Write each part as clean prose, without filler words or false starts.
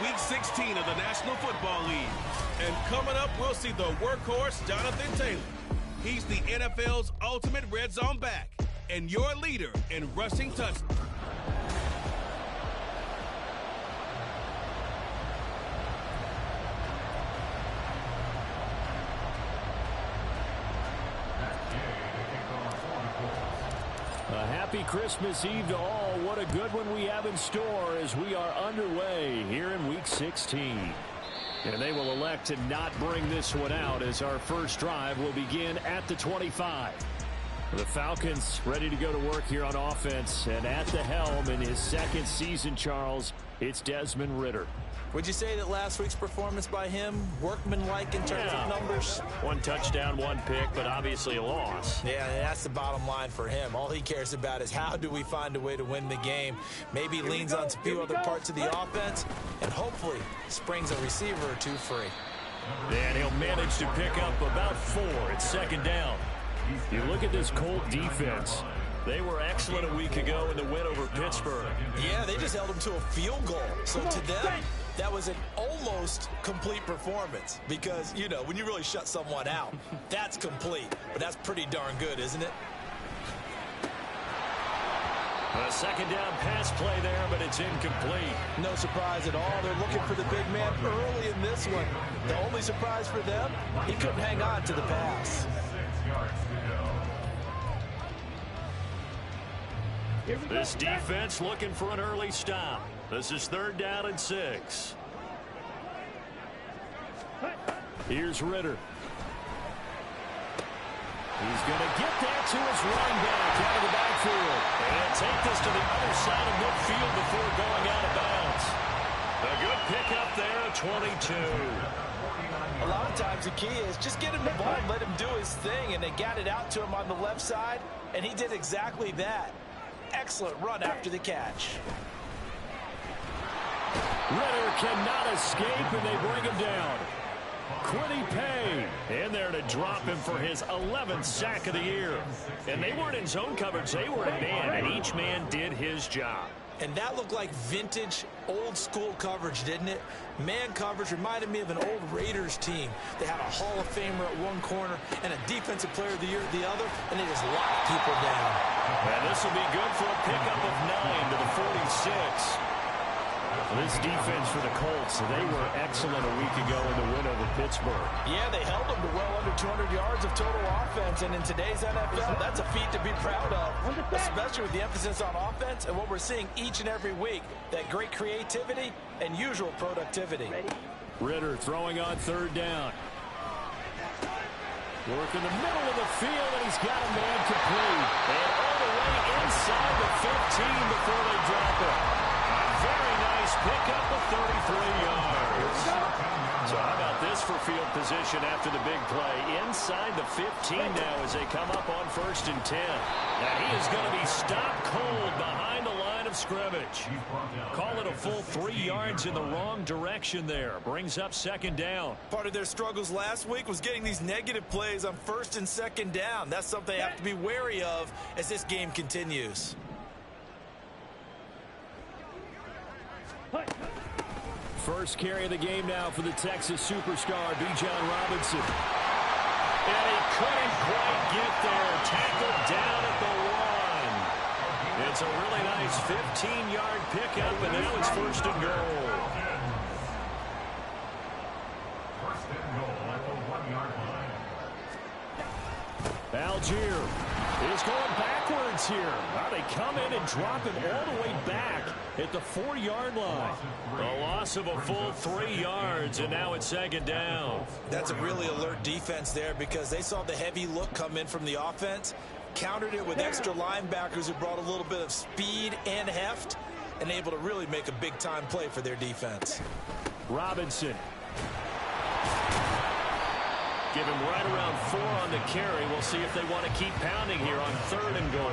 Week 16 of the National Football League. And coming up, we'll see the workhorse, Jonathan Taylor. He's the NFL's ultimate red zone back and your leader in rushing touchdowns. A happy Christmas Eve to all. What a good one we have in store as we are underway here in Week 16. And they will elect to not bring this one out as our first drive will begin at the 25. The Falcons ready to go to work here on offense. And at the helm in his second season, Charles, it's Desmond Ridder. Would you say that last week's performance by him, workmanlike in terms of numbers? 1 touchdown, 1 pick, but obviously a loss. Yeah, and that's the bottom line for him. All he cares about is how do we find a way to win the game. Maybe leans on a few other parts of the offense, and hopefully springs a receiver or two free. And he'll manage to pick up about 4 at second down. You look at this Colt defense. They were excellent a week ago in the win over Pittsburgh. Yeah, they just held him to a field goal. So to them, that was an almost complete performance because, you know, when you really shut someone out, that's complete. But that's pretty darn good, isn't it? A second down pass play there, but it's incomplete. No surprise at all. They're looking for the big man early in this one. The only surprise for them, he couldn't hang on to the pass. This defense looking for an early stop. This is 3rd down and 6. Here's Ridder. He's going to get that to his running back out of the backfield. And take this to the other side of midfield before going out of bounds. A good pickup there at 22. A lot of times the key is just get him the ball and let him do his thing. And they got it out to him on the left side, and he did exactly that. Excellent run after the catch. Ridder cannot escape, and they bring him down. Quiddy Pay in there to drop him for his 11th sack of the year. And they weren't in zone coverage. They were in man, and each man did his job. And that looked like vintage, old-school coverage, didn't it? Man coverage reminded me of an old Raiders team. They had a Hall of Famer at one corner and a Defensive Player of the Year at the other, and they just locked people down. And this will be good for a pickup of 9 to the 46. This defense for the Colts, they were excellent a week ago in the win over Pittsburgh. Yeah, they held them to well under 200 yards of total offense, and in today's NFL, that's a feat to be proud of, especially with the emphasis on offense and what we're seeing each and every week, that great creativity and usual productivity. Ridder throwing on 3rd down. Work in the middle of the field, and he's got a man complete. And all the way inside the 15 before they drop it. Very nice pickup of 33 yards. So how about this for field position after the big play? Inside the 15 now as they come up on 1st and 10. And he is going to be stopped cold behind the line of scrimmage. Call it a full 3 yards in the wrong direction there. Brings up 2nd down. Part of their struggles last week was getting these negative plays on 1st and 2nd down. That's something they have to be wary of as this game continues. First carry of the game now for the Texas superstar, Bijan Robinson. And he couldn't quite get there. Tackled down at the 1. It's a really nice 15-yard pickup, and now it's 1st and goal. First and goal at the 1-yard line. Algier is going backwards here. Now they come in and drop him all the way back at the 4-yard line. A loss of a full 3 yards, and now it's 2nd down. That's a really alert defense there because they saw the heavy look come in from the offense, countered it with extra linebackers who brought a little bit of speed and heft, and able to really make a big-time play for their defense. Robinson. Give him right around 4 on the carry. We'll see if they want to keep pounding here on 3rd and goal.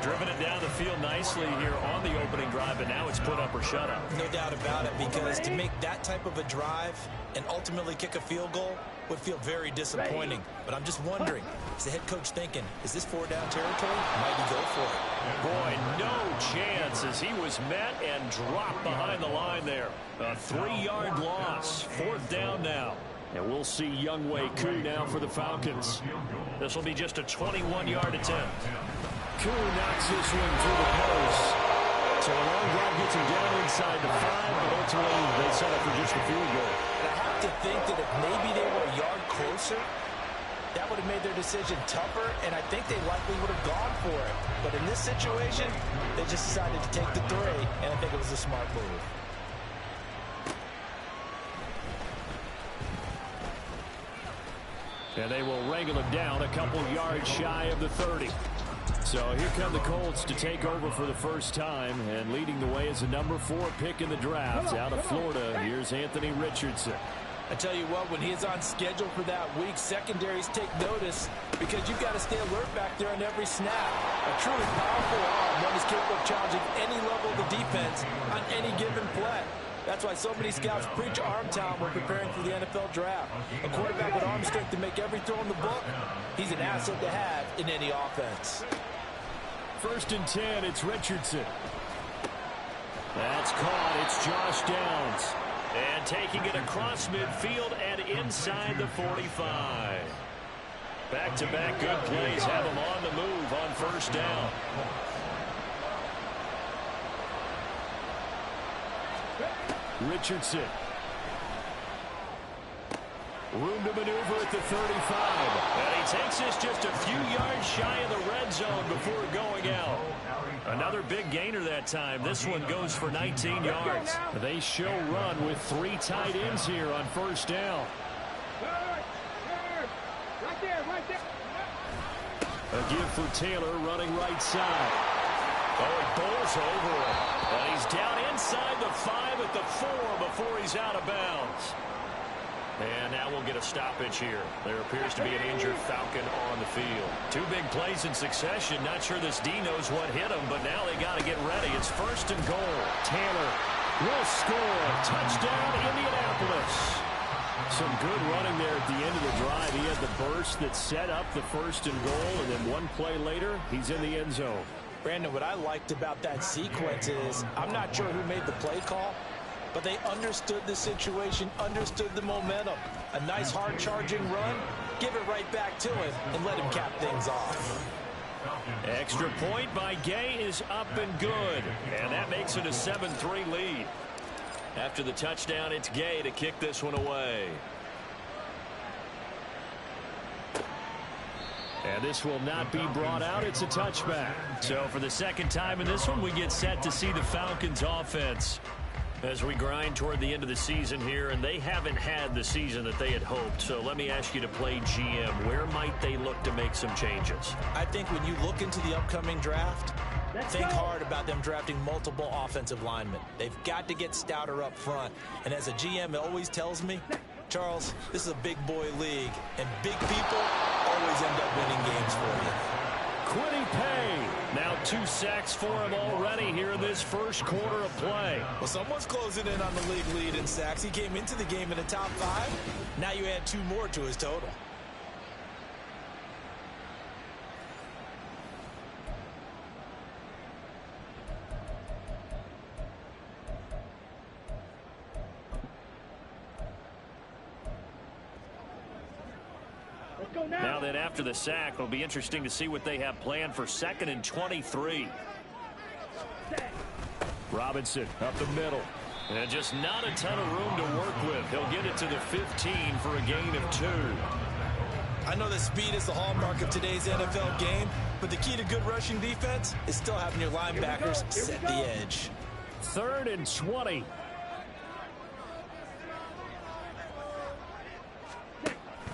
Driven it down the field nicely here on the opening drive, but now it's put up or shut up. No doubt about it, because to make that type of a drive and ultimately kick a field goal would feel very disappointing. But I'm just wondering, is the head coach thinking, is this 4-down territory? Might he go for it? Boy, no chance as he was met and dropped behind the line there. A 3-yard loss. 4th down now. And we'll see Younghoe Koo now for the Falcons. This will be just a 21-yard attempt. Koo knocks this one through the post. So a long drive gets him down inside the 5, but ultimately they settle for just a field goal. And I have to think that if maybe they were a yard closer, that would have made their decision tougher, and I think they likely would have gone for it. But in this situation, they just decided to take the 3, and I think it was a smart move. And they will wrangle him down a couple yards shy of the 30. So here come the Colts to take over for the first time, and leading the way is the number 4 pick in the draft out of Florida. Here's Anthony Richardson. I tell you what, when he is on schedule for that week, secondaries take notice because you've got to stay alert back there on every snap. A truly powerful arm, one is capable of challenging any level of the defense on any given play. That's why so many scouts preach arm talent when preparing for the NFL draft. A quarterback with arm strength to make every throw in the book, he's an asset to have in any offense. 1st and 10, it's Richardson. That's caught. It's Josh Downs. And taking it across midfield and inside the 45. Back-to-back good plays have him on the move on 1st down. Richardson. Room to maneuver at the 35. And he takes this just a few yards shy of the red zone before going out. Another big gainer that time. This one goes for 19 yards. They show run with 3 tight ends here on 1st down. A give for Taylor running right side. Oh, it bowls over him. And he's down inside the 5 at the 4 before he's out of bounds. And now we'll get a stoppage here. There appears to be an injured Falcon on the field. 2 big plays in succession. Not sure this D knows what hit him, but now they got to get ready. It's 1st and goal. Taylor will score. Touchdown, Indianapolis. Some good running there at the end of the drive. He had the burst that set up the 1st and goal, and then 1 play later, he's in the end zone. Brandon, what I liked about that sequence is I'm not sure who made the play call, but they understood the situation, understood the momentum. A nice hard-charging run, give it right back to him, and let him cap things off. Extra point by Gay is up and good, and that makes it a 7-3 lead. After the touchdown, it's Gay to kick this one away. And this will not be brought out. It's a touchback. So for the 2nd time in this one, we get set to see the Falcons offense as we grind toward the end of the season here, and they haven't had the season that they had hoped. So let me ask you to play GM. Where might they look to make some changes? I think when you look into the upcoming draft, think hard about them drafting multiple offensive linemen. They've got to get stouter up front. And as a GM always tells me, Charles, this is a big boy league, and big people always end up winning games for you. Quiddy Pay. Now 2 sacks for him already here in this 1st quarter of play. Well, someone's closing in on the league lead in sacks. He came into the game in the top 5. Now you add 2 more to his total. Now then, after the sack, it'll be interesting to see what they have planned for 2nd and 23. Robinson up the middle. And just not a ton of room to work with. He'll get it to the 15 for a gain of 2. I know that speed is the hallmark of today's NFL game, but the key to good rushing defense is still having your linebackers set the edge. 3rd and 20.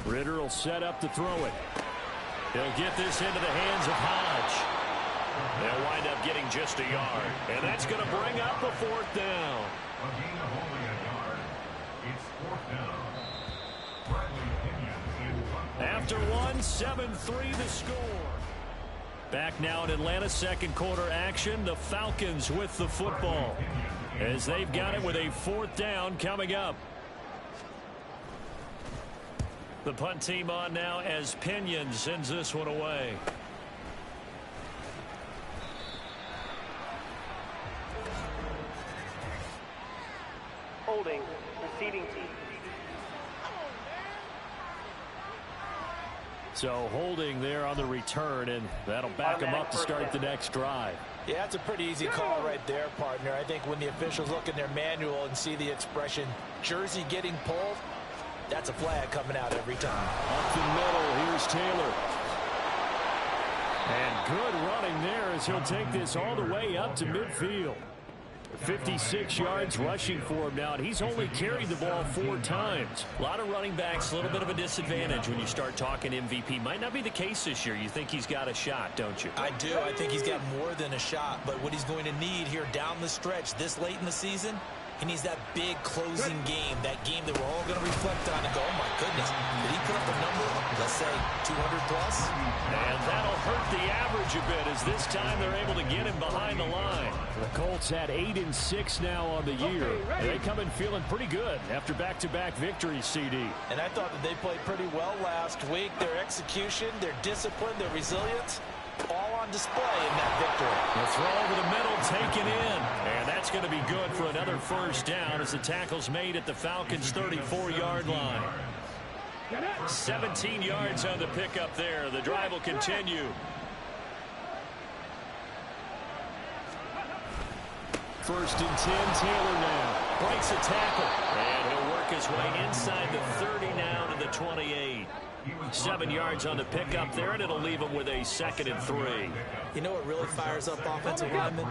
Ritter will set up to throw it. He'll get this into the hands of Hodge. They'll wind up getting just a yard. And that's going to bring up a 4th down. A gain of only a yard. It's 4th down. Bradley Pinion in front After one, 7-3 the score. Back now in Atlanta, second quarter action. The Falcons with the football as they've got it with a 4th down coming up. The punt team on now as Pinion sends this one away. Holding, receiving team. So holding there on the return, and that'll back them up to start the next drive. Yeah, it's a pretty easy call right there, partner. I think when the officials look in their manual and see the expression jersey getting pulled, that's a flag coming out every time. Up the middle, here's Taylor. And good running there as he'll take this all the way up to midfield. 56 yards rushing for him now, and he's only carried the ball 4 times. A lot of running backs, a little bit of a disadvantage when you start talking MVP. Might not be the case this year. You think he's got a shot, don't you? I do. I think he's got more than a shot, but what he's going to need here down the stretch this late in the season, he needs that big closing game, that game that we're all going to reflect on and go, oh my goodness, did he put up a number, let's say 200 plus? And that'll hurt the average a bit as this time they're able to get him behind the line. The Colts had 8 and 6 now on the year. They come in feeling pretty good after back-to-back victories, CD. And I thought that they played pretty well last week. Their execution, their discipline, their resilience, all on display in that victory. The throw over the middle, taken in. And that's going to be good for another 1st down as the tackle's made at the Falcons' 34-yard line. 17 yards on the pickup there. The drive will continue. First and 10, Taylor now. Breaks a tackle. And he'll work his way inside the 30 now to the 28. 7 yards on the pickup there, and it'll leave him with a 2nd and 3. You know what really fires up offensive linemen?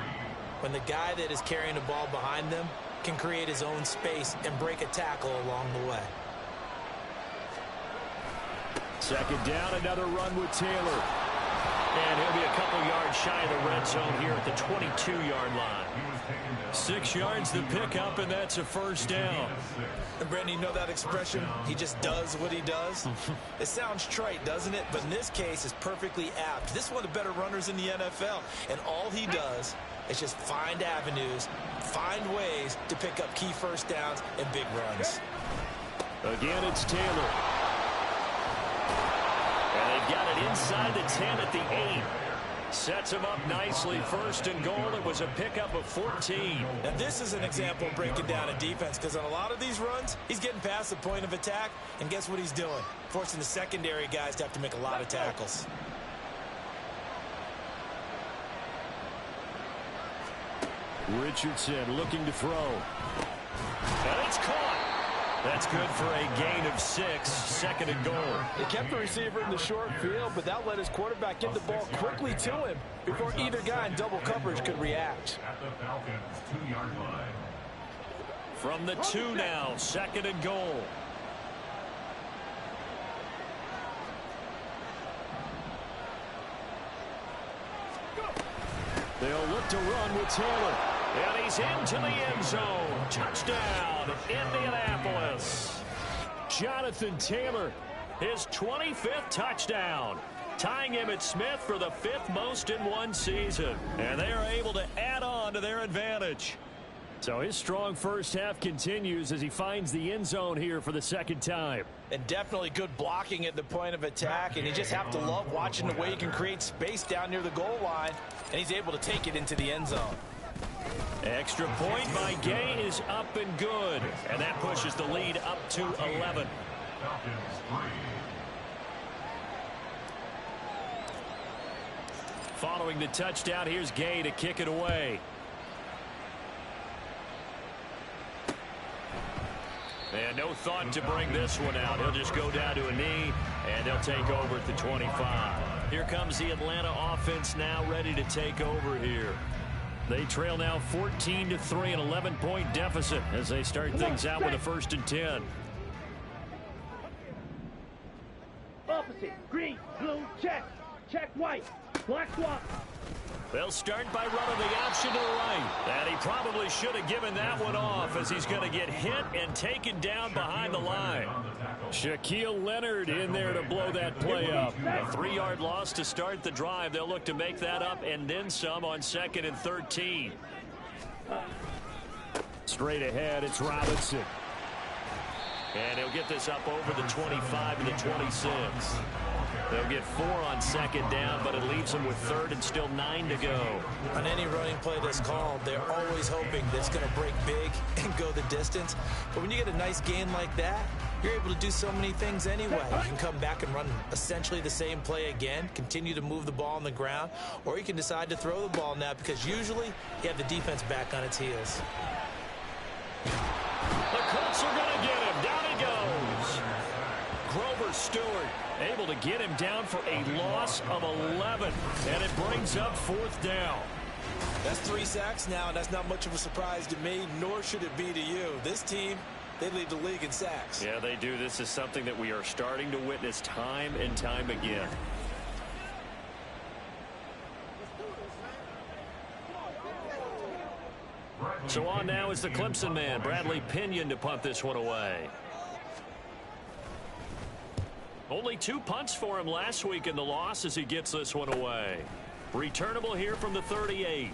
When the guy that is carrying the ball behind them can create his own space and break a tackle along the way. 2nd down, another run with Taylor. And he'll be a couple yards shy of the red zone here at the 22-yard line. 6 yards the pickup, and that's a 1st down. And Brandon, you know that expression? He just does what he does? It sounds trite, doesn't it? But in this case, it's perfectly apt. This is one of the better runners in the NFL. And all he does is just find avenues, find ways to pick up key 1st downs and big runs. Again, it's Taylor. And they've got it inside the 10 at the 8. Sets him up nicely. 1st and goal. It was a pickup of 14. Now, this is an example of breaking down a defense, because on a lot of these runs, he's getting past the point of attack, and guess what he's doing? Forcing the secondary guys to have to make a lot of tackles. Richardson looking to throw. And it's caught. That's good for a gain of 6. 2nd and goal. They kept the receiver in the short field, but that let his quarterback get the ball quickly to him before either guy in double coverage could react. At the Falcons' 2-yard line. From the 2 now, 2nd and goal. They'll look to run with Taylor. And he's into the end zone. Touchdown, Indianapolis. Jonathan Taylor, his 25th touchdown, tying Emmitt Smith for the 5th most in one season. And they are able to add on to their advantage. So his strong 1st half continues as he finds the end zone here for the 2nd time. And definitely good blocking at the point of attack, and you just have to love watching the way he can create space down near the goal line, and he's able to take it into the end zone. Extra point by Gay is up and good, and that pushes the lead up to 11. Following the touchdown, here's Gay to kick it away. And no thought to bring this one out. He'll just go down to a knee, and they'll take over at the 25. Here comes the Atlanta offense now ready to take over here. They trail now 14-3, an 11-point deficit as they start things out with a 1st and 10. Opposite, green, blue, check white, black swap. They'll start by running the option to the right. And he probably should have given that one off as he's going to get hit and taken down behind the line. Shaquille Leonard in there to blow that play up. A 3-yard loss to start the drive. They'll look to make that up and then some on 2nd and 13. Straight ahead, it's Robinson. And he'll get this up over the 25 to the 26. They'll get 4 on 2nd down, but it leaves them with 3rd and still 9 to go. On any running play that's called, they're always hoping that it's going to break big and go the distance. But when you get a nice gain like that, you're able to do so many things anyway. You can come back and run essentially the same play again, continue to move the ball on the ground, or you can decide to throw the ball now because usually you have the defense back on its heels. The Colts are going to get him. Down he goes. Grover Stewart able to get him down for a loss of 11, and it brings up 4th down. That's 3 sacks now, and that's not much of a surprise to me, nor should it be to you. This team, they lead the league in sacks. Yeah, they do. This is something that we are starting to witness time and time again. So on now is the Clemson man, Bradley Pinion, to punt this one away. Only 2 punts for him last week in the loss as he gets this one away. Returnable here from the 38.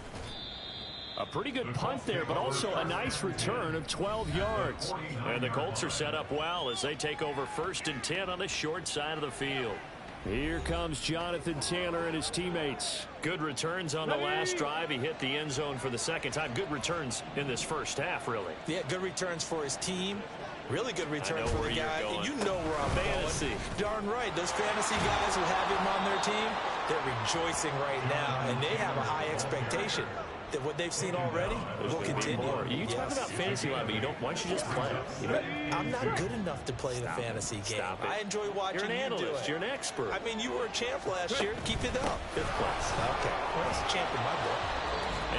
A pretty good punt there, but also a nice return of 12 yards. And the Colts are set up well as they take over 1st and 10 on the short side of the field. Here comes Jonathan Taylor and his teammates. Good returns on the last drive. He hit the end zone for the 2nd time. Good returns in this first half, really. Yeah, good returns for his team. Really good return for the guy. You know where I'm fantasy going. Darn right. Those fantasy guys who have him on their team, they're rejoicing right now, and they have a high expectation that what they've seen already will continue. You talk about fantasy line, but you don't. Why don't you just play it? You know? I'm not good enough to play the fantasy game. I enjoy watching You're an analyst. You do it. You're an expert. I mean, you were a champ last year. Keep it up. 5th place. Okay. Well, he's a champ in my book.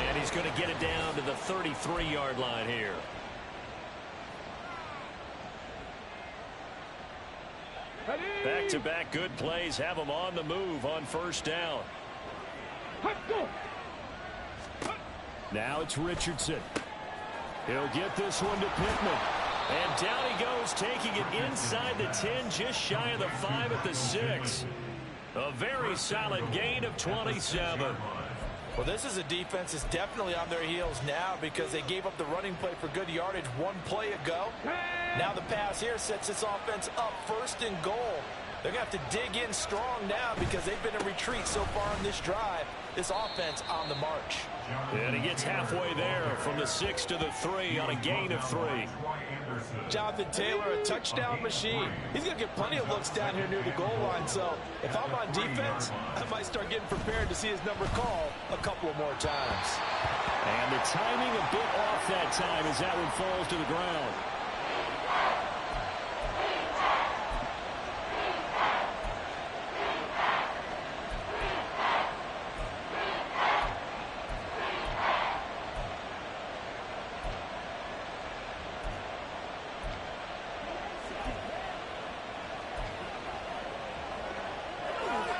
And he's going to get it down to the 33-yard line here. Back-to-back good plays have them on the move on 1st down. Now it's Richardson. He'll get this one to Pittman. And down he goes, taking it inside the 10, just shy of the 5 at the 6. A very solid gain of 27. Well, this is a defense that's definitely on their heels now because they gave up the running play for good yardage 1 play ago. Now the pass here sets this offense up 1st and goal. They're going to have to dig in strong now because they've been in retreat so far on this drive. This offense on the march. And he gets halfway there from the 6 to the 3 on a gain of 3. Jonathan Taylor, a touchdown machine. He's going to get plenty of looks down here near the goal line. So if I'm on defense, I might start getting prepared to see his number called a couple of more times. And the timing a bit off that time as that one falls to the ground.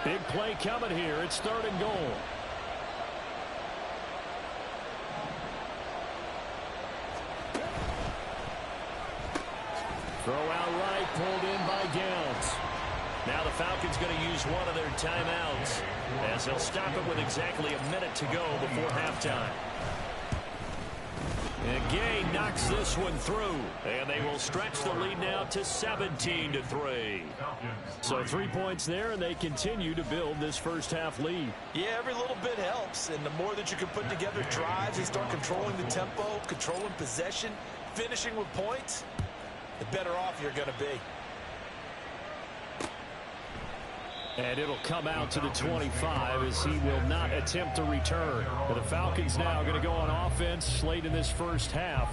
Big play coming here. It's 3rd and goal. Throw out right, pulled in by Downs. Now the Falcons going to use one of their timeouts as they'll stop it with exactly a minute to go before halftime. And Gay knocks this one through, and they will stretch the lead now to 17-3. So 3 points there, and they continue to build this first half lead. Yeah, every little bit helps, and the more that you can put together drives and start controlling the tempo, controlling possession, finishing with points, the better off you're going to be. And it'll come out to the 25 as he will not attempt to return. But the Falcons now going to go on offense late in this first half.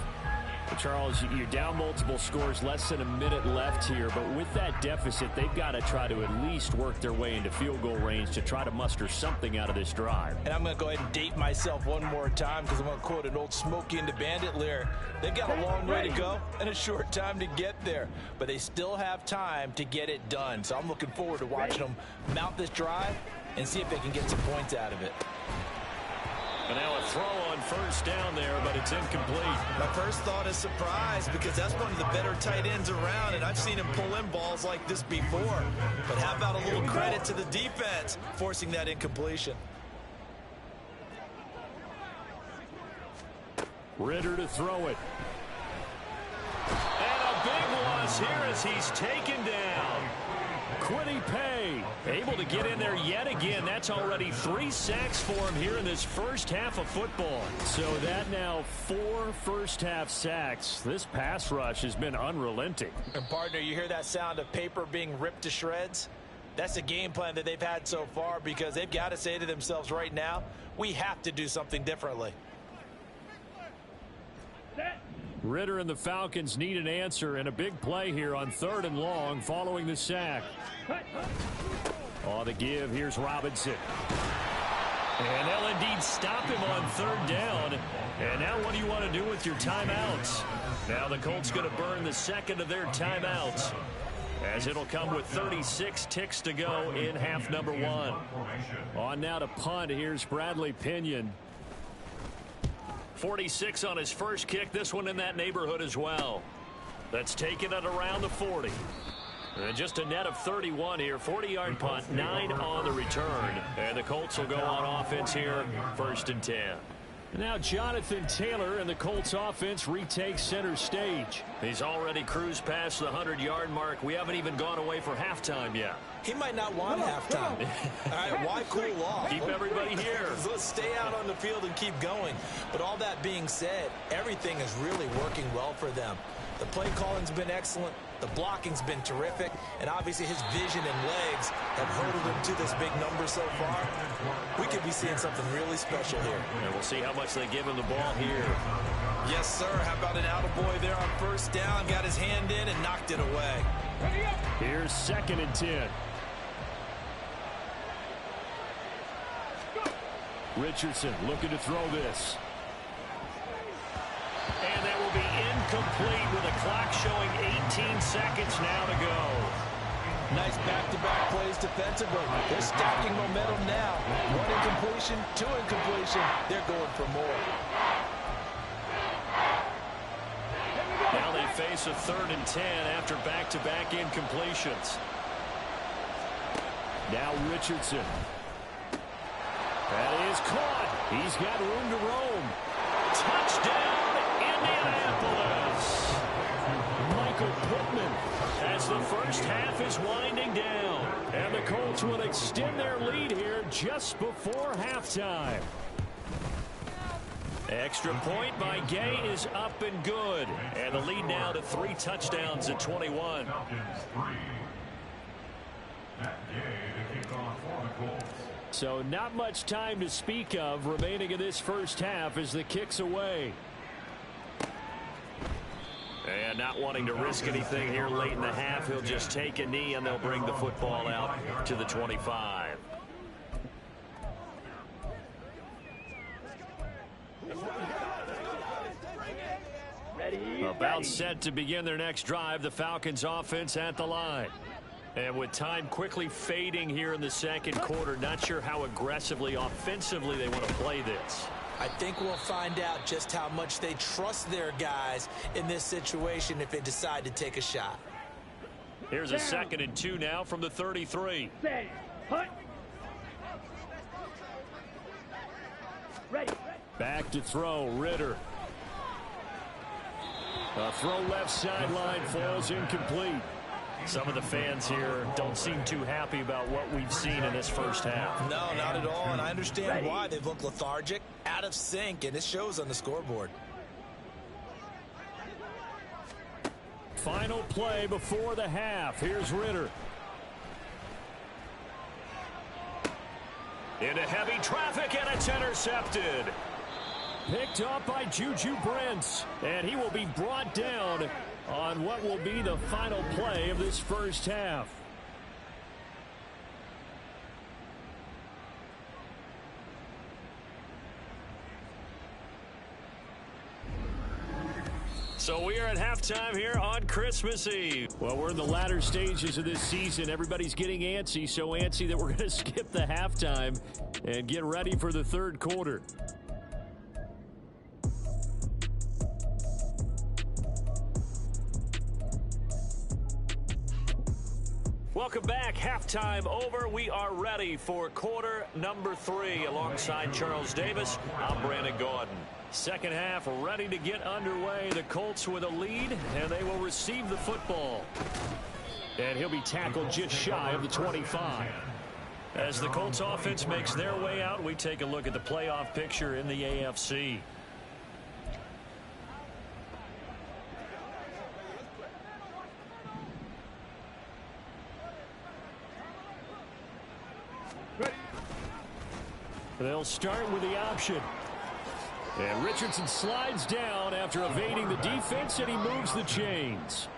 But Charles, you're down multiple scores, less than a minute left here. But with that deficit, they've got to try to at least work their way into field goal range to try to muster something out of this drive. And I'm going to go ahead and date myself one more time because I'm going to quote an old Smokey and the Bandit lyric. They've got a long way to go and a short time to get there. But they still have time to get it done. So I'm looking forward to watching them mount this drive and see if they can get some points out of it. And now a throw on first down there, but it's incomplete. My first thought is surprise because that's one of the better tight ends around, and I've seen him pull in balls like this before. But how about a little credit to the defense forcing that incompletion? Ritter to throw it. And a big loss here as he's taken down. Quiddy Pay able to get in there yet again. That's already 3 sacks for him here in this first half of football. So that now 4 first-half sacks. This pass rush has been unrelenting. And partner, you hear that sound of paper being ripped to shreds? That's the game plan that they've had so far because they've got to say to themselves right now, we have to do something differently. Ritter and the Falcons need an answer and a big play here on 3rd and long following the sack. On the give, here's Robinson. And they'll indeed stop him on 3rd down. And now what do you want to do with your timeouts? Now the Colts going to burn the second of their timeouts, as it'll come with 36 ticks to go in half number 1. On now to punt, here's Bradley Pinion. 46 on his first kick, this one in that neighborhood as well. That's taken it around the 40. And just a net of 31 here. 40-yard punt, 9 on the return. And the Colts will go on offense here, 1st and 10. Now Jonathan Taylor and the Colts offense retakes center stage. He's already cruised past the 100-yard mark. We haven't even gone away for halftime yet. He might not want halftime. All right, why cool off? Keep everybody here. Let's stay out on the field and keep going. But all that being said, everything is really working well for them. The play calling's been excellent. The blocking's been terrific. And obviously his vision and legs have hurdled him to this big number so far. We could be seeing something really special here. And we'll see how much they give him the ball here. Yes, sir. How about an attaboy there on first down? Got his hand in and knocked it away. Here's 2nd and 10. Richardson looking to throw this. And that will be incomplete with a clock showing 18 seconds now to go. Nice back-to-back plays defensively. They're stacking momentum now. 1 incompletion, 2 incompletion. They're going for more. Now they face a 3rd and 10 after back-to-back incompletions. Now Richardson. That is caught. He's got room to roam. Touchdown, Indianapolis. Michael Pittman as the first half is winding down. And the Colts will extend their lead here just before halftime. Extra point by Gay is up and good. And the lead now to 3 touchdowns at 21. So not much time to speak of remaining in this first half as the kick's away. And not wanting to risk anything here late in the half, he'll just take a knee and they'll bring the football out to the 25. About set to begin their next drive, the Falcons offense at the line. And with time quickly fading here in the second quarter, not sure how aggressively, offensively they want to play this. I think we'll find out just how much they trust their guys in this situation if they decide to take a shot. Here's a 2nd and 2 now from the 33. Ready. Back to throw, Ritter. A throw left sideline falls incomplete. Some of the fans here don't seem too happy about what we've seen in this first half. No, not at all, and I understand why. They've looked lethargic, out of sync, and it shows on the scoreboard. Final play before the half. Here's Ritter. Into heavy traffic, and it's intercepted. Picked up by Juju Brents, and he will be brought down on what will be the final play of this first half. So we are at halftime here on Christmas Eve. Well, we're in the latter stages of this season. Everybody's getting antsy, so antsy that we're going to skip the halftime and get ready for the third quarter. Welcome back. Halftime over. We are ready for quarter number 3. Alongside Charles Davis, I'm Brandon Gordon. Second half ready to get underway. The Colts with a lead, and they will receive the football. And he'll be tackled just shy of the 25. As the Colts offense makes their way out, we take a look at the playoff picture in the AFC. They'll start with the option. And Richardson slides down after evading the defense, and he moves the chains.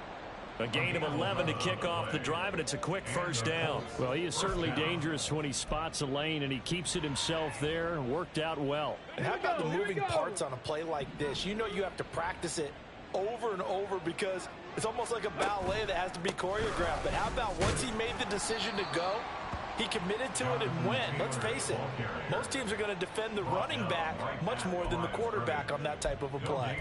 A gain of 11 to kick off the drive, and it's a quick first down. Well, he is certainly dangerous when he spots a lane, and he keeps it himself there and worked out well. And how about the moving parts on a play like this? You know you have to practice it over and over because it's almost like a ballet that has to be choreographed. But how about once he made the decision to go, he committed to it and went. Let's face it, most teams are going to defend the running back much more than the quarterback on that type of a play.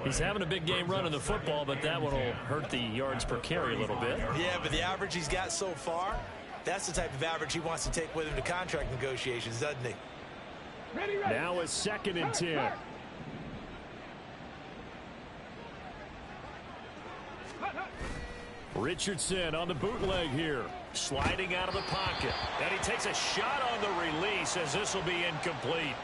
He's having a big game running the football, but that one will hurt the yards per carry a little bit. Yeah, but the average he's got so far, that's the type of average he wants to take with him to contract negotiations, doesn't he? Now a 2nd and 10. Richardson on the bootleg here. Sliding out of the pocket. And he takes a shot on the release as this will be incomplete.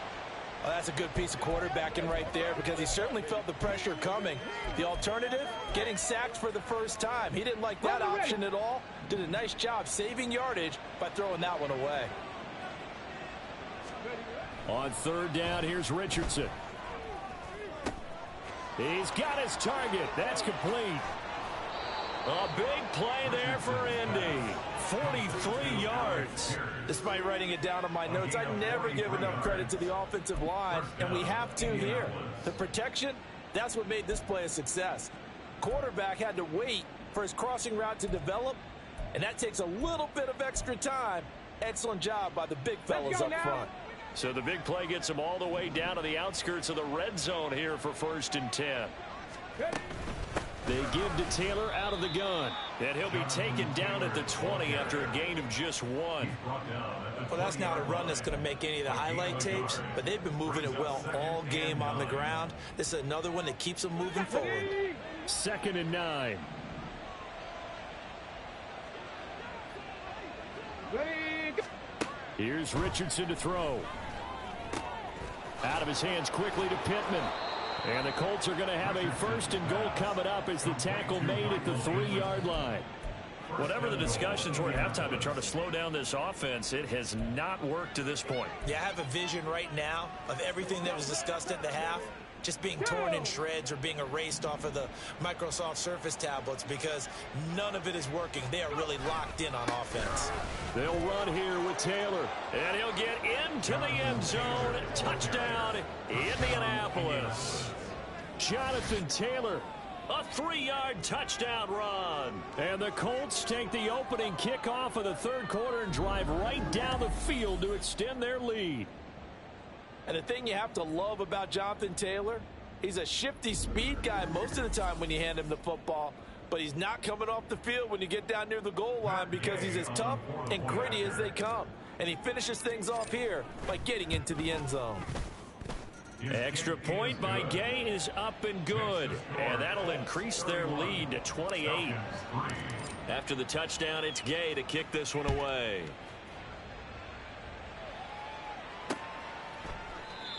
Well, that's a good piece of quarterbacking right there because he certainly felt the pressure coming. The alternative, getting sacked for the first time. He didn't like that option at all. Did a nice job saving yardage by throwing that one away. On 3rd down, here's Richardson. He's got his target. That's complete. A big play there for Indy. 43 yards. Despite writing it down on my notes, I never give enough credit to the offensive line, and we have to here. The protection, that's what made this play a success. Quarterback had to wait for his crossing route to develop, and that takes a little bit of extra time. Excellent job by the big fellas up front. So the big play gets him all the way down to the outskirts of the red zone here for 1st and 10. They give to Taylor out of the gun. And he'll be taken down at the 20 after a gain of just 1. Well, that's not a run that's going to make any of the highlight tapes, but they've been moving it well all game on the ground. This is another one that keeps them moving forward. 2nd and 9. Here's Richardson to throw. Out of his hands quickly to Pittman. And the Colts are going to have a 1st and goal coming up as the tackle made at the 3-yard line. Whatever the discussions were at halftime to try to slow down this offense, it has not worked to this point. Yeah, I have a vision right now of everything that was discussed at the half just being torn in shreds or being erased off of the Microsoft Surface tablets because none of it is working. They are really locked in on offense. They'll run here with Taylor, and he'll get into the end zone. Touchdown, Indianapolis. Jonathan Taylor, a 3-yard touchdown run. And the Colts take the opening kickoff of the 3rd quarter and drive right down the field to extend their lead. And the thing you have to love about Jonathan Taylor, he's a shifty speed guy most of the time when you hand him the football, but he's not coming off the field when you get down near the goal line because he's as tough and gritty as they come. And he finishes things off here by getting into the end zone. Extra point by Gay is up and good, and that'll increase their lead to 28. After the touchdown, it's Gay to kick this one away.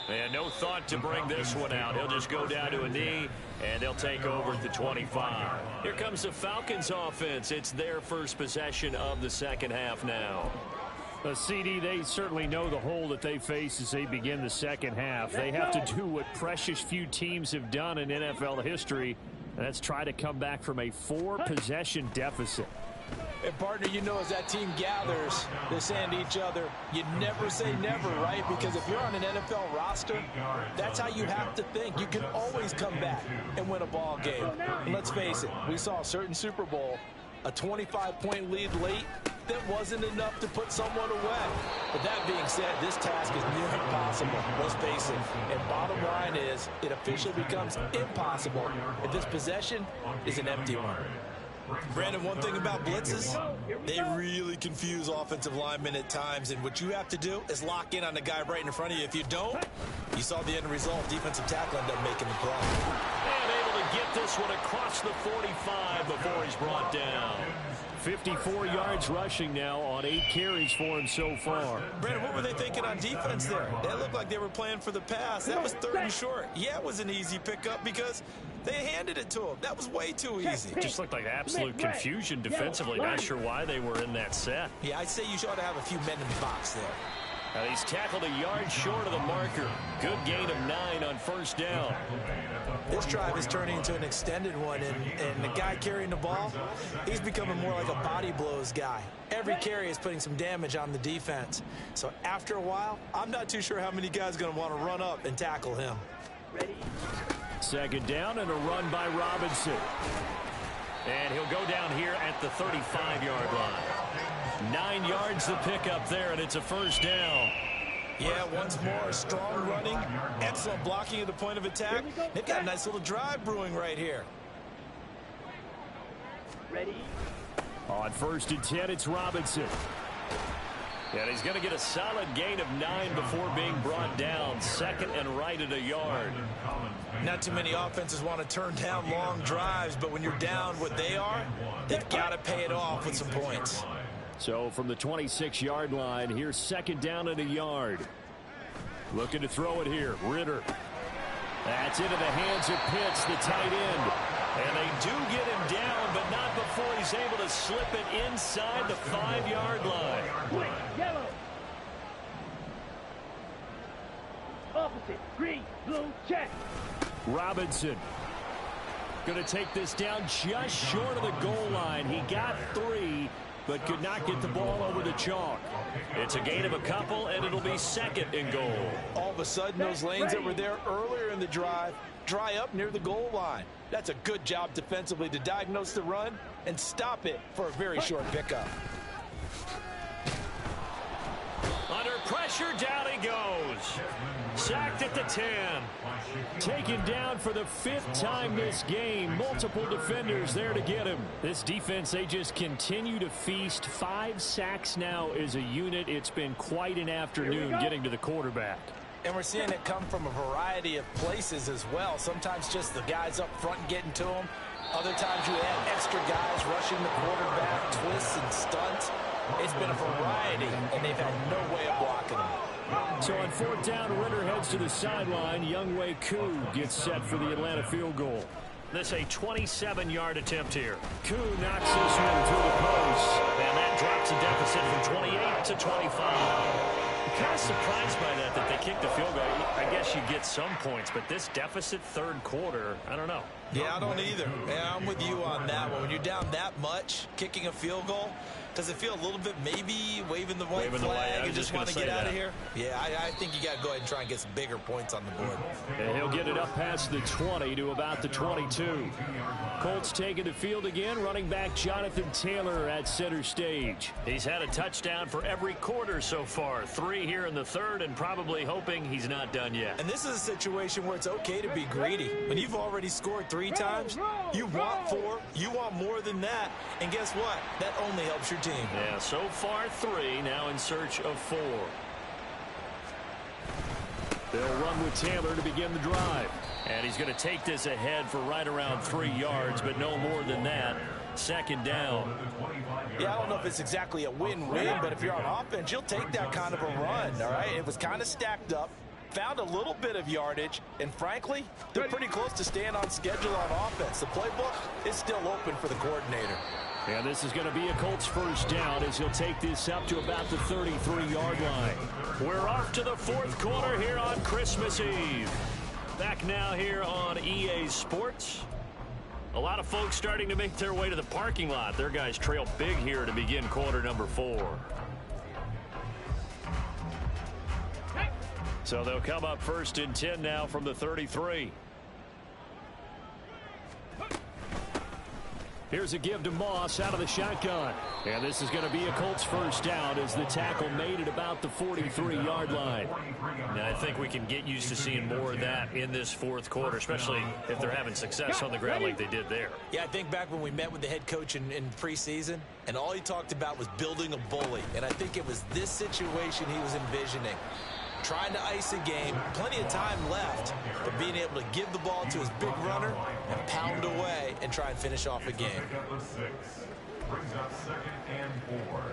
And no thought to bring this one out. He'll just go down to a knee, and they'll take over at the 25. Here comes the Falcons offense. It's their first possession of the second half now. CD, they certainly know the hole that they face as they begin the second half. They have to do what precious few teams have done in NFL history, and that's try to come back from a 4-possession deficit. And, partner, you know as that team gathers, they're saying to each other, you never say never, right? Because if you're on an NFL roster, that's how you have to think. You can always come back and win a ball game. And let's face it, we saw a certain Super Bowl, a 25-point lead late, that wasn't enough to put someone away. But that being said, this task is near impossible. Let's face it. And bottom line is, it officially becomes impossible if this possession is an empty one. Brandon, one thing about blitzes, they really confuse offensive linemen at times, and what you have to do is lock in on the guy right in front of you. If you don't, you saw the end result. Defensive tackle ended up making the play. And able to get this one across the 45 before he's brought down. 54 yards rushing now on 8 carries for him so far. Brandon, what were they thinking on defense there? They looked like they were playing for the pass. That was 3rd and short. Yeah, it was an easy pickup because they handed it to him. That was way too easy. Just looked like absolute confusion defensively. Not sure why they were in that set. Yeah, I'd say you ought to have a few men in the box there. And he's tackled a yard short of the marker. Good gain of 9 on 1st down. This drive is turning into an extended one, and the guy carrying the ball, he's becoming more like a body blows guy. Every carry is putting some damage on the defense. So after a while, I'm not too sure how many guys are going to want to run up and tackle him. Ready? 2nd down and a run by Robinson. And he'll go down here at the 35-yard line. 9 yards to pick up there, and it's a 1st down. Yeah, once more, strong running, excellent blocking at the point of attack. They've got a nice little drive brewing right here. Ready? On 1st and 10, it's Robinson. And he's going to get a solid gain of 9 before being brought down. 2nd and right at a yard. Not too many offenses want to turn down long drives, but when you're down what they are, they've got to pay it off with some points. So from the 26-yard line, here's 2nd down and a yard. Looking to throw it here. Ritter. That's into the hands of Pitts, the tight end. And they do get him down, but not before he's able to slip it inside the 5-yard line. Quick, yellow. Opposite, green, blue, check. Robinson going to take this down just short of the goal line. He got 3, but could not get the ball over the chalk. It's a gain of a couple, and it'll be 2nd and goal. All of a sudden, those lanes that were there earlier in the drive dry up near the goal line. That's a good job defensively to diagnose the run and stop it for a very short pickup. Under pressure, down he goes. Sacked at the 10. Taken down for the 5th time this game. Multiple defenders there to get him. This defense, they just continue to feast. 5 sacks now as a unit. It's been quite an afternoon getting to the quarterback. And we're seeing it come from a variety of places as well. Sometimes just the guys up front getting to him. Other times you have extra guys rushing the quarterback, twists and stunts. It's been a variety, and they've had no way of blocking them. So on 4th down, Ritter heads to the sideline. Younghoe Koo gets set for the Atlanta field goal. This a 27-yard attempt here. Koo knocks this one through the post. And that drops a deficit from 28 to 25. I'm kind of surprised by that they kicked the field goal. I guess you get some points, but this deficit 3rd quarter, I don't know. Yeah, I don't either. Yeah, I'm with you on that one. When you're down that much, kicking a field goal, does it feel a little bit maybe waving the white flag and just want to get out of here? Yeah, I think you got to go ahead and try and get some bigger points on the board. And he'll get it up past the 20 to about the 22. Colts taking the field again. Running back Jonathan Taylor at center stage. He's had a touchdown for every quarter so far. 3 here in the 3rd, and probably hoping he's not done yet. And this is a situation where it's okay to be greedy. When you've already scored 3 times, you want 4, you want more than that. And guess what? That only helps your team. Yeah, so far 3, now in search of 4. They'll run with Taylor to begin the drive. And he's going to take this ahead for right around 3 yards, but no more than that. 2nd down. Yeah, I don't know if it's exactly a win-win, but if you're on offense, you'll take that kind of a run, all right? It was kind of stacked up, found a little bit of yardage, and frankly, they're pretty close to staying on schedule on offense. The playbook is still open for the coordinator. And this is going to be a Colts 1st down as he'll take this up to about the 33-yard line. We're off to the 4th quarter here on Christmas Eve. Back now here on EA Sports. A lot of folks starting to make their way to the parking lot. Their guys trail big here to begin quarter number 4. So they'll come up 1st and 10 now from the 33. Here's a give to Moss out of the shotgun. And this is going to be a Colts first down as the tackle made at about the 43-yard line. Now, I think we can get used to seeing more of that in this fourth quarter, especially if they're having success on the ground like they did there. Yeah, I think back when we met with the head coach in preseason, and all he talked about was building a bully. And I think it was this situation he was envisioning. Trying to ice a game, plenty of time left, but being able to give the ball to his big runner and pound away and try and finish off a game. Brings up 2nd and 4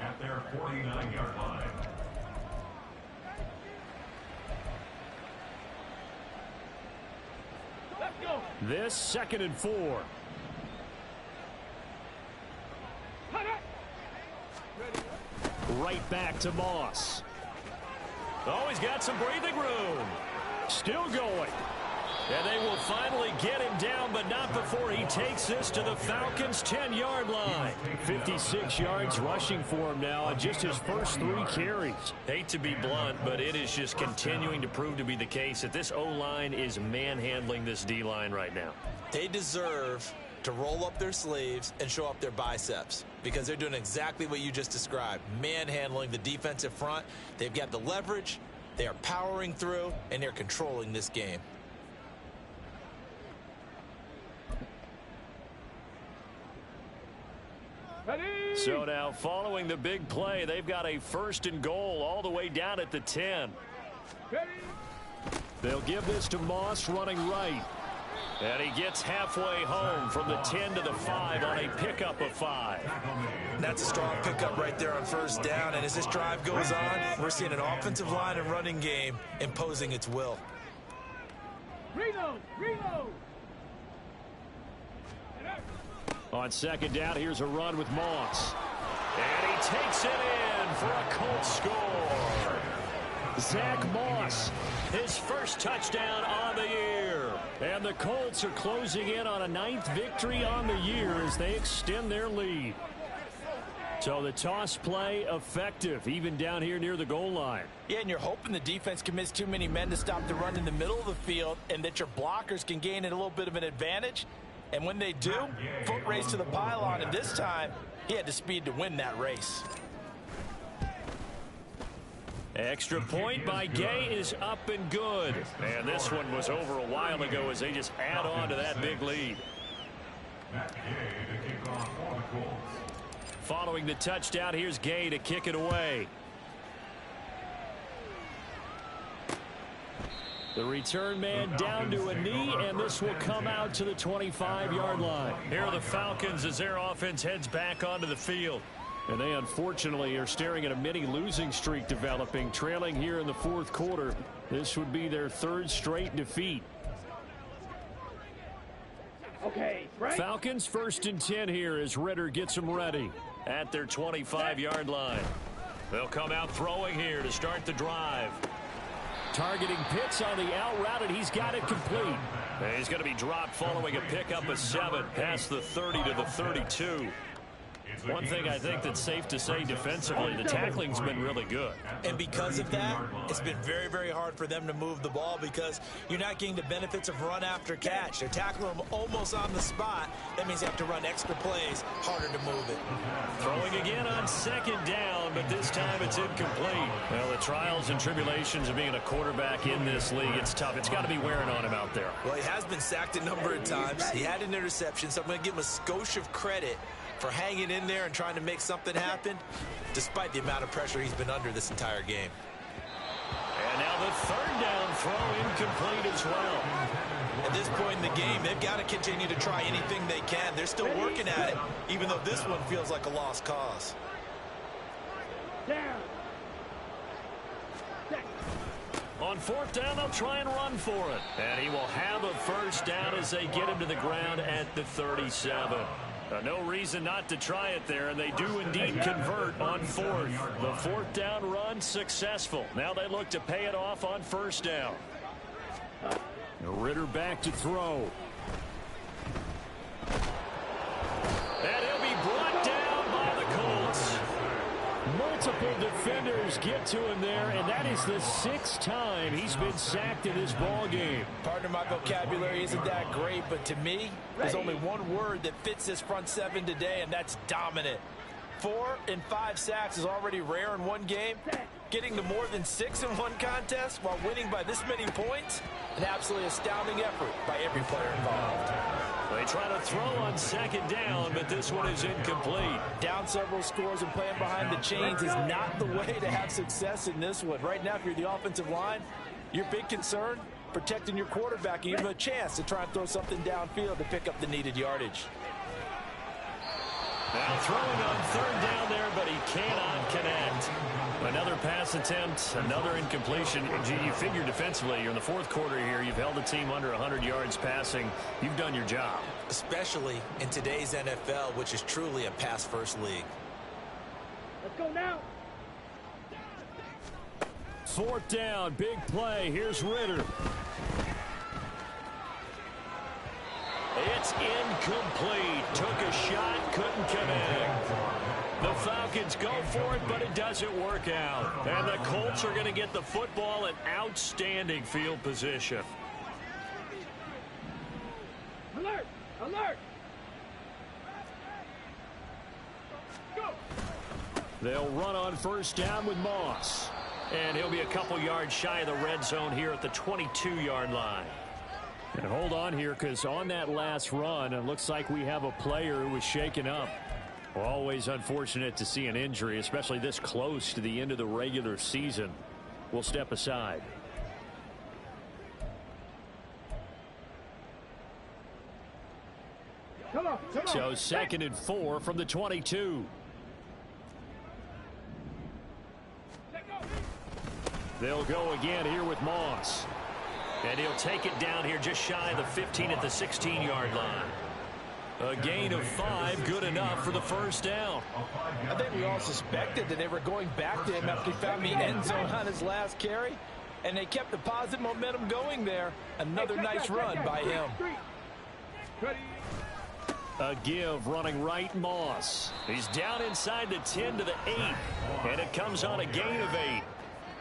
at their 49-yard line. Let's go. This 2nd and 4. Right back to Moss. Oh, he's got some breathing room. Still going. And they will finally get him down, but not before he takes this to the Falcons' 10-yard line. 56 yards rushing for him now on just his first 3 carries. Hate to be blunt, but it is just continuing to prove to be the case that this O-line is manhandling this D-line right now. They deserve to roll up their sleeves and show up their biceps because they're doing exactly what you just described, manhandling the defensive front. They've got the leverage, they are powering through, and they're controlling this game. Ready. So now following the big play, they've got a 1st and goal all the way down at the 10. Ready. They'll give this to Moss running right. And he gets halfway home from the 10 to the 5 on a pickup of 5. That's a strong pickup right there on first down. And as this drive goes on, we're seeing an offensive line and running game imposing its will. Reload. Reload. On 2nd down, here's a run with Moss. And he takes it in for a Colts score. Zach Moss, his first touchdown on the year. And the Colts are closing in on a 9th victory on the year as they extend their lead. So the toss play effective, even down here near the goal line. Yeah, and you're hoping the defense commits too many men to stop the run in the middle of the field and that your blockers can gain a little bit of an advantage. And when they do, foot race to the pylon, and this time he had the speed to win that race. Extra point by Gay is up and good. And this one was over a while ago as they just add on to that big lead. Following the touchdown, here's Gay to kick it away. The return man down to a knee, and this will come out to the 25-yard line. Here are the Falcons as their offense heads back onto the field. And they unfortunately are staring at a mini losing streak developing, trailing here in the 4th quarter. This would be their 3rd straight defeat. Okay, right. Falcons 1st and 10 here as Ritter gets them ready At their 25-yard line. They'll come out throwing here to start the drive. Targeting Pitts on the out route, and he's got it complete. And he's going to be dropped following a pickup of 7 past the 30 to the 32. One thing I think that's safe to say defensively, the tackling's been really good. And because of that, it's been very, very hard for them to move the ball because you're not getting the benefits of run after catch. They're tackling them almost on the spot. That means they have to run extra plays, harder to move it. Throwing again on 2nd down, but this time it's incomplete. Well, the trials and tribulations of being a quarterback in this league, it's tough. It's got to be wearing on him out there. Well, he has been sacked a number of times. He had an interception, so I'm going to give him a skosh of credit for hanging in there and trying to make something happen, despite the amount of pressure he's been under this entire game. And now the 3rd down throw incomplete as well. At this point in the game, they've got to continue to try anything they can. They're still working at it, even though this one feels like a lost cause. Down. On 4th down, they'll try and run for it. And he will have a 1st down as they get him to the ground at the 37. No reason not to try it there, and they do indeed convert on 4th. The 4th down run successful. Now they look to pay it off on 1st down. Ritter back to throw. And he'll be brought down by the Colts. Multiple defenders get to him there, and that is the 6th time he's been sacked in this ball game. Partner, my vocabulary isn't that great, but to me, there's only one word that fits this front seven today, and that's dominant. 4 and 5 sacks is already rare in one game. Getting to more than 6 in one contest while winning by this many points, an absolutely astounding effort by every player involved. They try to throw on 2nd down, but this one is incomplete. Down several scores and playing behind the chains is not the way to have success in this one. Right now, if you're the offensive line, your big concern, protecting your quarterback, and you have a chance to try and throw something downfield to pick up the needed yardage. Now throwing on 3rd down there, but he cannot connect. Another pass attempt, another incompletion. Gee, you figure defensively, you're in the 4th quarter here. You've held the team under 100 yards passing. You've done your job. Especially in today's NFL, which is truly a pass-first league. Let's go now. 4th down, big play. Here's Ritter. It's incomplete. Took a shot, couldn't connect. The Falcons go for it, but it doesn't work out. And the Colts are going to get the football in outstanding field position. Alert! Alert! Go! They'll run on 1st down with Moss. And he'll be a couple yards shy of the red zone here at the 22-yard line. And hold on here, because on that last run, it looks like we have a player who was shaken up. Always unfortunate to see an injury, especially this close to the end of the regular season. We'll step aside. Come on, come on. So 2nd and 4 from the 22. They'll go again here with Moss. And he'll take it down here just shy of the 15 at the 16-yard line. A gain of 5, good enough for the 1st down. I think we all suspected that they were going back to him after he found the end zone on his last carry. And they kept the positive momentum going there. Another nice run by him. A give running right, Moss. He's down inside the 10 to the 8. And it comes on a gain of 8.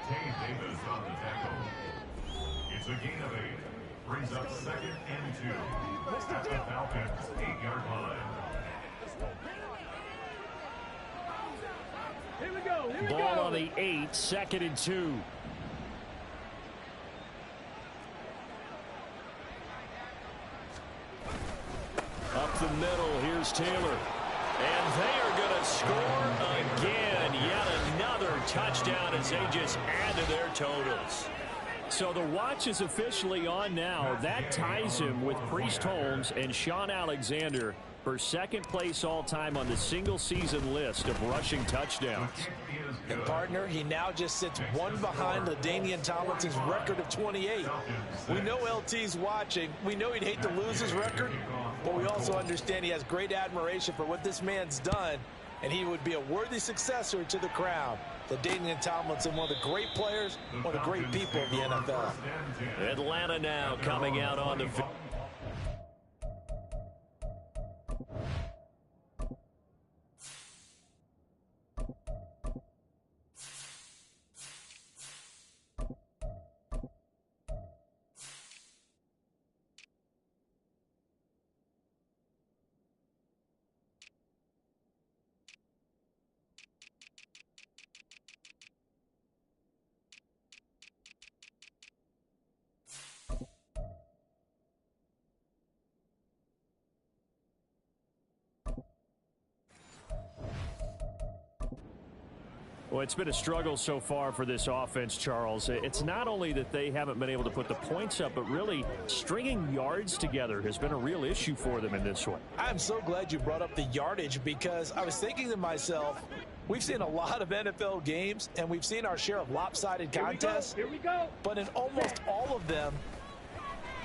Kane Davis on the tackle. It's a gain of 8. Brings up 2nd and 2 at the Falcons' 8-yard line. Here we go. Here we Ball go. on the 8, 2nd and 2. Up the middle, here's Taylor. And they are going to score again. Yet another touchdown as they just add to their totals. So the watch is officially on now. That ties him with Priest Holmes and Sean Alexander for 2nd place all-time on the single-season list of rushing touchdowns. And partner, he now just sits one behind LaDainian Tomlinson's record of 28. We know LT's watching. We know he'd hate to lose his record, but we also understand he has great admiration for what this man's done, and he would be a worthy successor to the crown. LaDainian Tomlinson, one of the great players, one of the great people of the NFL. Atlanta now coming out on the field. Well, it's been a struggle so far for this offense, Charles. It's not only that they haven't been able to put the points up, but really stringing yards together has been a real issue for them in this one. I'm so glad you brought up the yardage, because I was thinking to myself, we've seen a lot of NFL games, and we've seen our share of lopsided contests. Here we go. But in almost all of them,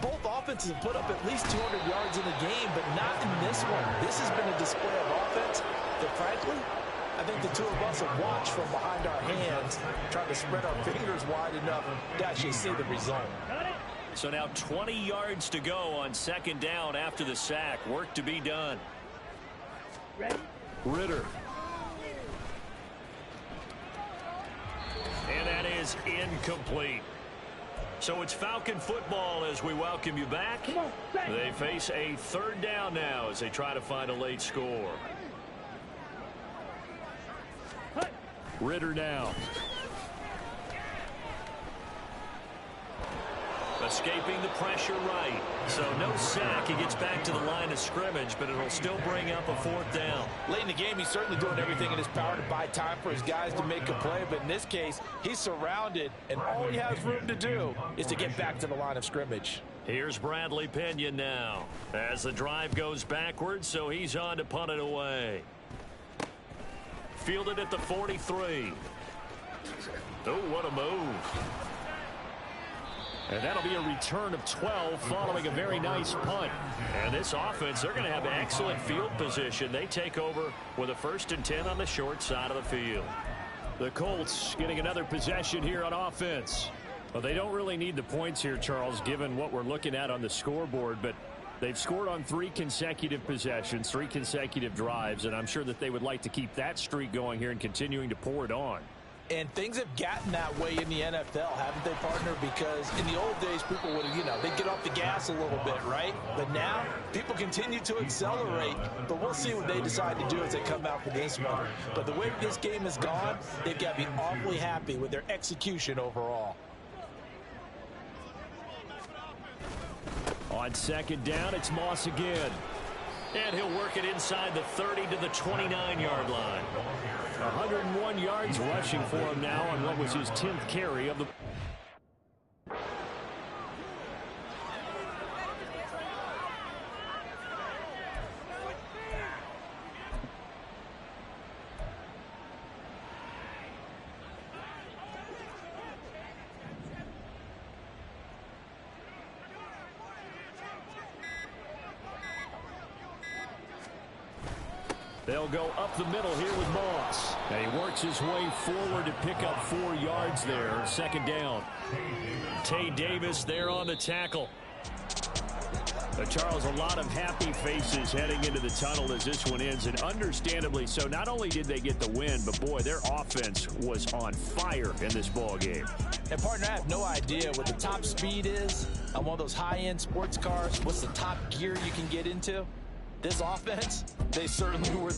both offenses have put up at least 200 yards in a game, but not in this one. This has been a display of offense that, frankly, I think the two of us have watched from behind our hands, trying to spread our fingers wide enough to actually see the result. So now 20 yards to go on 2nd down after the sack. Work to be done. Ready? Ritter. is incomplete. So it's Falcon football as we welcome you back. They face a third down now as they try to find a late score. Ritter now. Escaping the pressure right. So no sack. He gets back to the line of scrimmage, but it'll still bring up a fourth down. Late in the game, he's certainly doing everything in his power to buy time for his guys to make a play. But in this case, he's surrounded, and all he has room to do is to get back to the line of scrimmage. Here's Bradley Pinion now as the drive goes backwards, so he's on to punt it away. Fielded at the 43. Oh, what a move. And that'll be a return of 12 following a very nice punt. And this offense, they're going to have excellent field position. They take over with a 1st and 10 on the short side of the field. The Colts getting another possession here on offense. Well, they don't really need the points here, Charles, given what we're looking at on the scoreboard, but they've scored on 3 consecutive possessions, 3 consecutive drives, and I'm sure that they would like to keep that streak going here and continuing to pour it on. And things have gotten that way in the NFL, haven't they, partner? Because in the old days, people would, they'd get off the gas a little bit, right? But now, people continue to accelerate. But we'll see what they decide to do as they come out for this one. But the way this game has gone, they've got to be awfully happy with their execution overall. On 2nd down, it's Moss again. And he'll work it inside the 30 to the 29-yard line. 101 yards rushing for him now on what was his 10th carry of the... They'll go up the middle here with Moss. And he works his way forward to pick up 4 yards there. 2nd down. Tay Davis there on the tackle. Charles, a lot of happy faces heading into the tunnel as this one ends, and understandably so. Not only did they get the win, but boy, their offense was on fire in this ball game. And partner, I have no idea what the top speed is on one of those high-end sports cars. What's the top gear you can get into? This offense, they certainly were